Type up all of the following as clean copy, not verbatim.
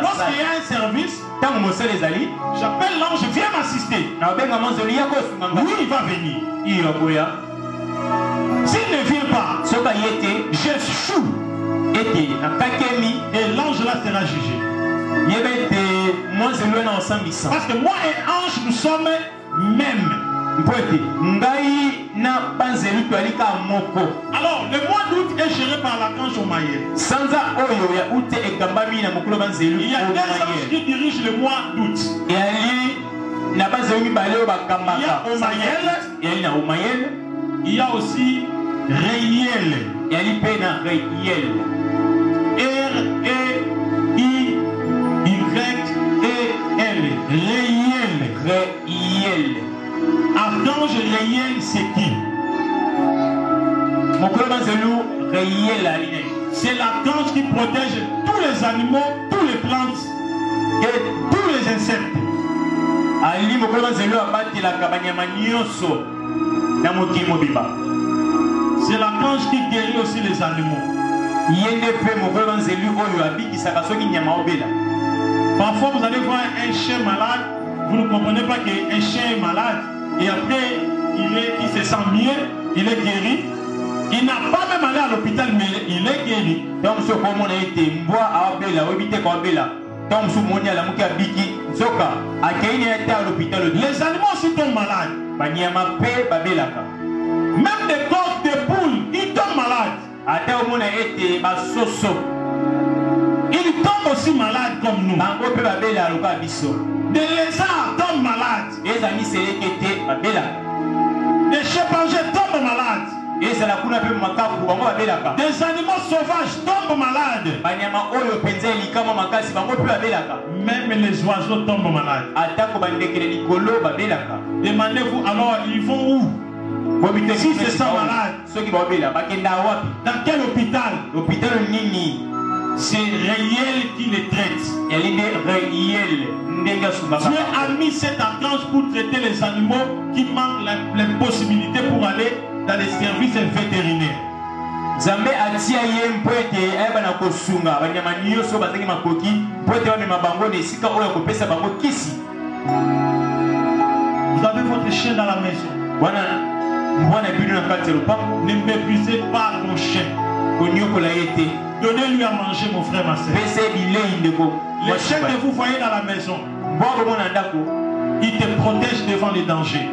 lorsqu'il y a un service, j'appelle l'ange, viens m'assister. Oui, il va venir. S'il ne vient pas, j'échoue. Et l'ange là sera jugé. Parce que moi et ange, nous sommes mêmes. Alors, le mois d'août est géré par l'archange Omayel. Il y a deux anges qui dirigent le mois d'août. Il y a Omayel. Il y a aussi Réiel. Réiel. Archange Réiel, c'est qui? C'est l'archange qui protège tous les animaux, tous les plantes et tous les insectes. C'est l'archange qui guérit aussi les animaux. Parfois vous allez voir un chien malade, vous ne comprenez pas qu'un chien est malade et après il se sent mieux, il est guéri. Il n'a pas même allé à l'hôpital, mais il est guéri. Les animaux aussi tombent malades. Même des coqs, des poules, ils tombent malades. Ils tombent aussi malades comme nous. Des lézards tombent malades. Des chimpanzés tombent malades. Des animaux sauvages tombent malades. Même les oiseaux tombent malades. Demandez-vous alors, ils vont où? Si c'est ça malade, dans quel hôpital? C'est Réiel qui les traite. Dieu a mis cet archange pour traiter les animaux qui manquent les possibilités pour aller dans les services vétérinaires. Vous avez votre chien dans la maison. Ne méprisez pas ton chien. Donnez-lui à manger, mon frère, ma soeur. Les chiens que vous voyez dans la maison, ils te protègent devant les dangers.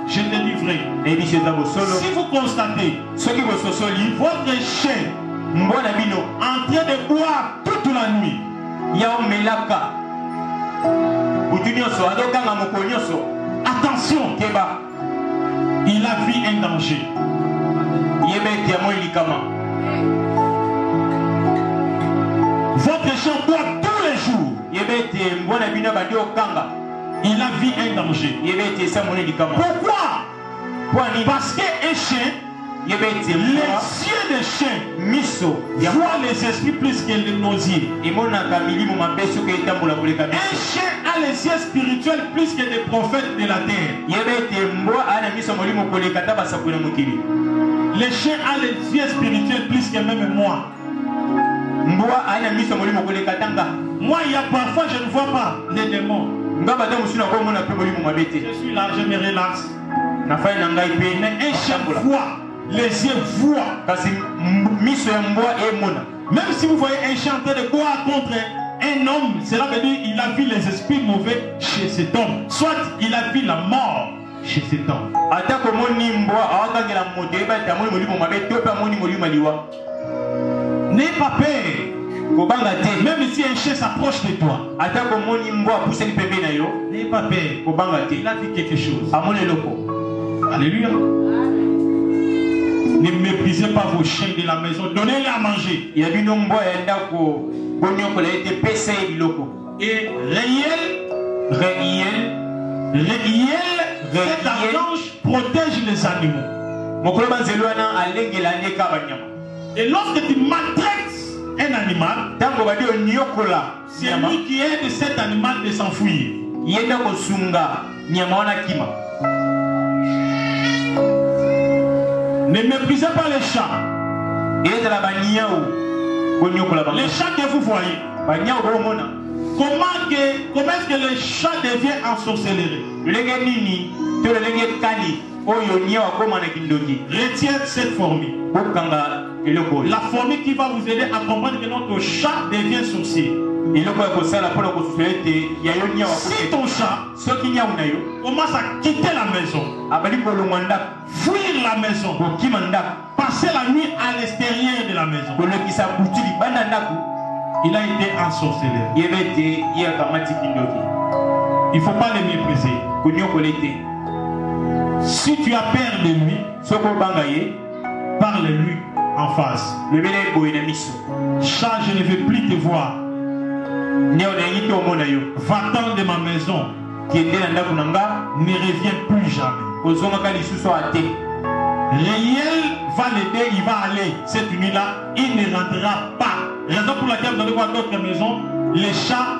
Je te livrerai. Si vous constatez votre chien en train de boire toute la nuit, attention, il a vu un danger. Votre chien boit tous les jours. Il a vu un danger. Pourquoi? Parce qu'un chien, les yeux des chiens voient les esprits plus que nos yeux. Un chien a les yeux spirituels plus que les prophètes de la terre. Les chiens a les yeux spirituels plus que même moi. Moi, il y a parfois, je ne vois pas les démons. Je suis là, je me relaxe. Mais un chien voit, les yeux voient. Même si vous voyez un chien en train de boire contre un homme, cela veut dire qu'il a vu les esprits mauvais chez cet homme. Soit il a vu la mort chez cet homme. N'aie pas peur. Même si un chien s'approche de toi, n'aie pas peur. Il a dit quelque chose. Alléluia. Ne méprisez pas vos chiens de la maison. Donnez-les à manger. Et Réiel, cet archange protège les animaux. Et lorsque tu maltraites un animal, c'est lui qui aide cet animal de s'enfuir. Ne méprisez pas les chats. Les chats que vous voyez, comment est-ce que le chat devient ensorcelé? Retiens cette formule. La formule qui va vous aider à comprendre que notre chat devient sorcier. Si ton chat commence à quitter la maison, fuir la maison, passer la nuit à l'extérieur de la maison, il a été ensorcelé. Il ne faut pas le mépriser. Si tu as peur de lui, parle-lui en face. Chat, je ne veux plus te voir. Va-t'en de ma maison. Ne reviens plus jamais. Réel va l'aider, il va aller cette nuit-là, il ne rentrera pas. Raison pour laquelle vous allez voir d'autres maisons, les chats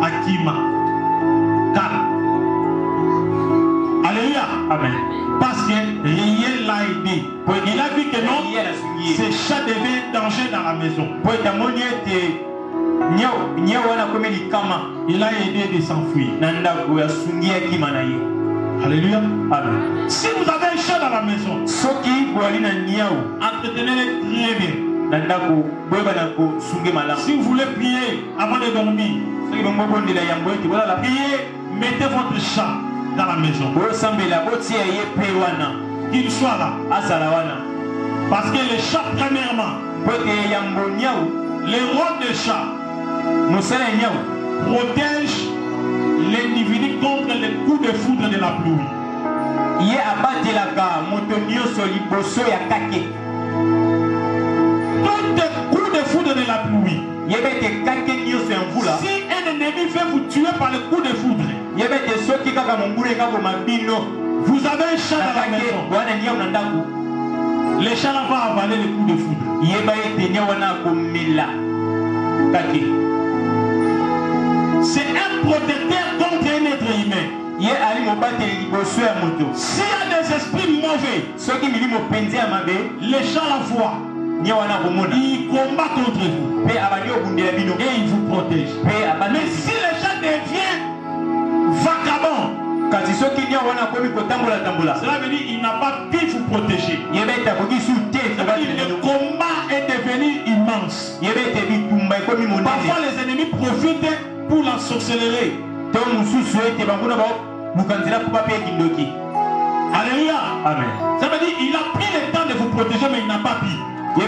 Akima. Calme. Alléluia. Amen. Parce que Riel l'a aidé. Il a vu que non, ces chats devaient danger dans la maison. Il a aidé de s'enfuir. Alléluia. Amen. Si vous avez un chat dans la maison, entretenez-le très bien. Si vous voulez prier avant de dormir, priez, mettez votre chat dans la maison. Qu'il soit là. Parce que le chat, premièrement, le rôle de chat protège l'individu contre les coups de foudre de la pluie. Tous les coups de foudre de la pluie. Si un ennemi veut vous tuer par le coup de foudre, vous avez un chat dans la maison. Le chat va avaler le coup de foudre. C'est un protecteur contre un être humain. S'il y a des esprits mauvais, les chats la voient. Il combat contre vous et il vous protège. Mais si le chat devient vagabond, cela veut dire qu'il n'a pas pu vous protéger. Le combat est devenu immense. Parfois les ennemis profitent pour la sorcellerie. Alléluia. Amen. Ça veut dire qu'il a pris le temps de vous protéger, mais il n'a pas pu. Ou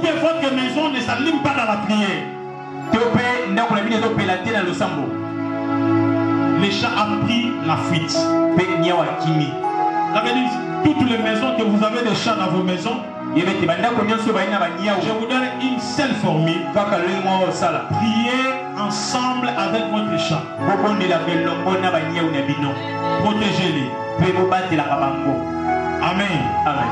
bien votre maison ne s'allume pas dans la prière. Le chat a pris la fuite. Ça veut dire toutes les maisons que vous avez des chats dans vos maisons, je vous donne une seule formule. Priez ensemble avec votre chat. Protégez-les. Amen. Amen.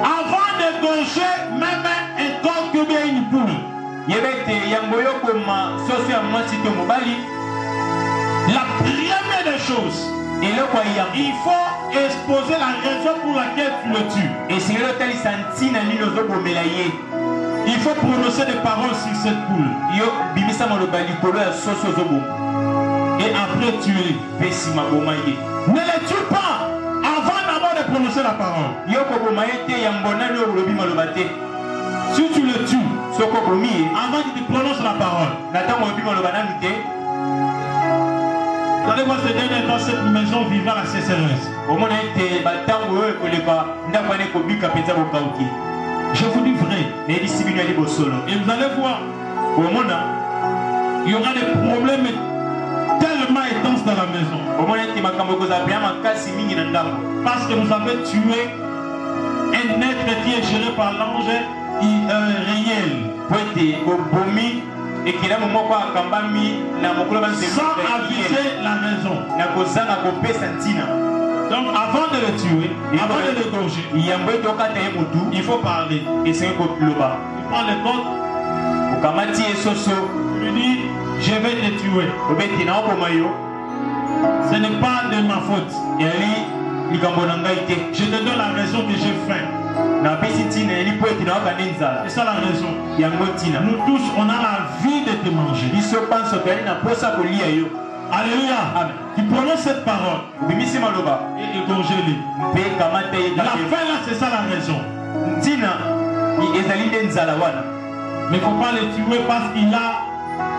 Avant de gaucher même un corps que bien une poule, la première des choses, il faut exposer la raison pour laquelle tu le tues. Il faut prononcer des paroles sur cette poule. Et après tuer. Ne le tue pas avant d'abord de prononcer la parole. Si tu le tues avant qu'il te prononce la parole, vous allez voir ces derniers temps, cette maison vivra la sécheresse. Je vous dis vrai. Et vous allez voir, il y aura des problèmes tellement intenses dans la maison. Parce que vous avez tué un être qui est géré par l'ange réel. Sans aviser la raison. Donc avant de le tuer, avant de le gorger, il faut parler. Il prend le corps, il lui dit, je vais te tuer. Ce n'est pas de ma faute. Je te donne la raison que j'ai faim. C'est ça la raison. Nous tous, on a la vie de te manger. Alléluia. Amen. Tu prononces cette parole. Et égorgez-les. La fin là, c'est ça la raison. Mais il ne faut pas les tuer parce qu'il a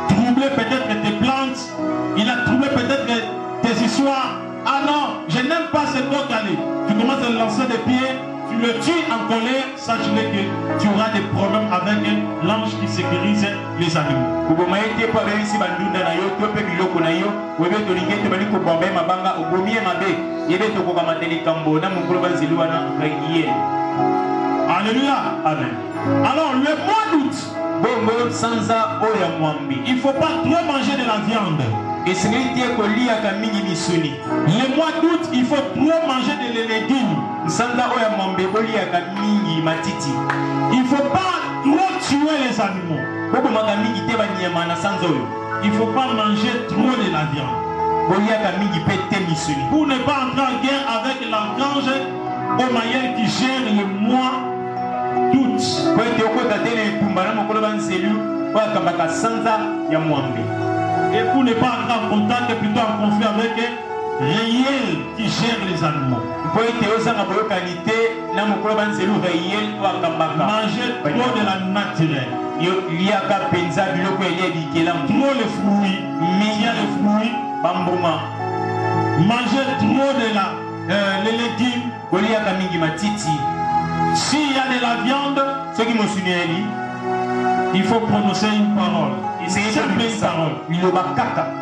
troublé peut-être tes plantes. Il a troublé peut-être tes histoires. Ah non, je n'aime pas ce coq aller. Tu commences à lancer des pieds. Tu le tues en colère, sache-le que tu auras des problèmes avec l'ange qui sécurise les animaux. Alléluia. Amen. Alors le mois d'août, il ne faut pas trop manger de la viande. Le mois d'août, il faut trop manger de légumes. Il ne faut pas trop tuer les animaux. Il ne faut pas manger trop de la viande. Pour ne pas entrer en guerre avec l'archange Omayel qui gère le mois d'août. Et pour ne pas entrer en contact, plutôt en conflit avec Réel qui gère les animaux. Manger trop de la naturelle. Trop les fruits. Manger trop de les légumes. S'il y a de la viande, il faut prononcer une parole.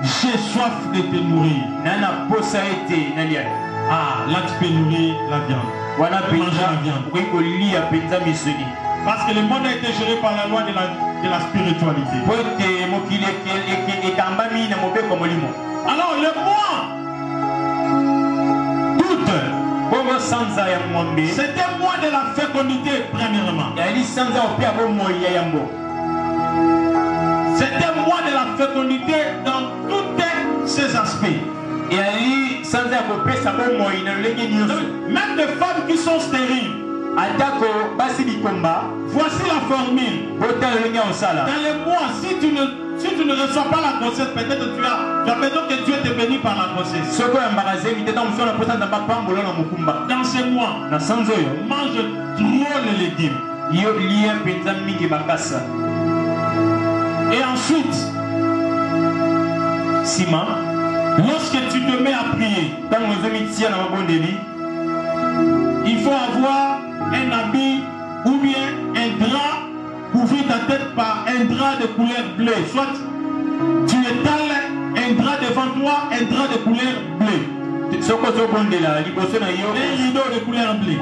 J'ai soif de te nourrir. Ah, là tu peux nourrir la viande. Manger la viande. Parce que le monde a été géré par la loi de la spiritualité. Alors le mois d'août, c'était le mois de la fécondité premièrement. C'était le mois de la fécondité dans tous ses aspects. Même des femmes qui sont stériles. Voici la formule. Dans les mois, si tu ne reçois pas la grossesse, peut-être tu as besoin que Dieu te bénisse par la grossesse. Dans ces mois, mange trop les légumes. Et ensuite, lorsque tu te mets à prier, il faut avoir un habit ou bien un drap couvrir ta tête par un drap de couleur bleue. Soit tu étales un drap devant toi, un drap de couleur bleue. Un rideau de couleur bleue.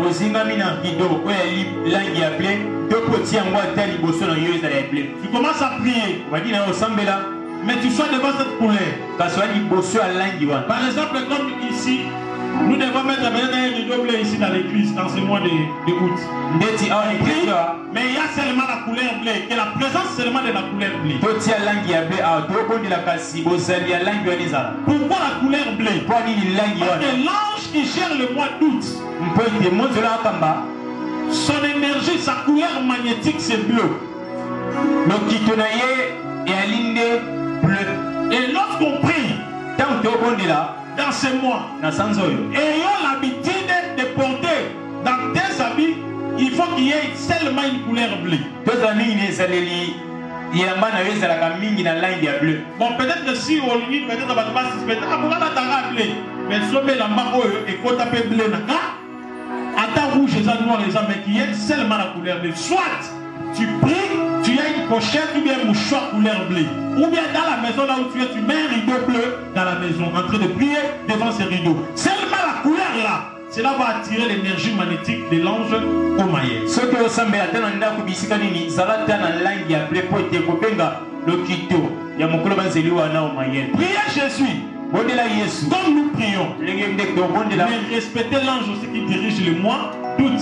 Tu commences à prier. Mais tu sois devant cette couleur. Par exemple, comme ici, nous devons mettre un rideau bleu ici dans l'église dans ce mois d'août. Mais il y a seulement la couleur bleue, et la présence seulement de la couleur bleue. Pourquoi la couleur bleue? Parce que l'ange qui gère le mois d'août, son énergie, sa couleur magnétique, c'est bleu. Et lorsqu'on prie dans ce mois, ayons l'habitude de porter dans tes habits, il faut qu'il y ait seulement une couleur bleue. Bon, peut-être que si on lit, peut-être qu'on va se suspendre. Ah, pourquoi la tara bleu? Mais si on met la main et qu'on tape bleu, à ta rouge, les noirs, les hommes, mais qui est seulement la couleur bleue. Soit tu pries, tu as une pochette ou bien un mouchoir couleur bleue. Ou bien dans la maison là où tu es, tu mets un rideau bleu dans la maison, en train de prier devant ce rideau. Seulement la couleur là, cela va attirer l'énergie magnétique de l'ange Omayel. Ce que vous savez, priez Jésus. Comme nous prions, mais respectez l'ange aussi qui dirige le mois d'août.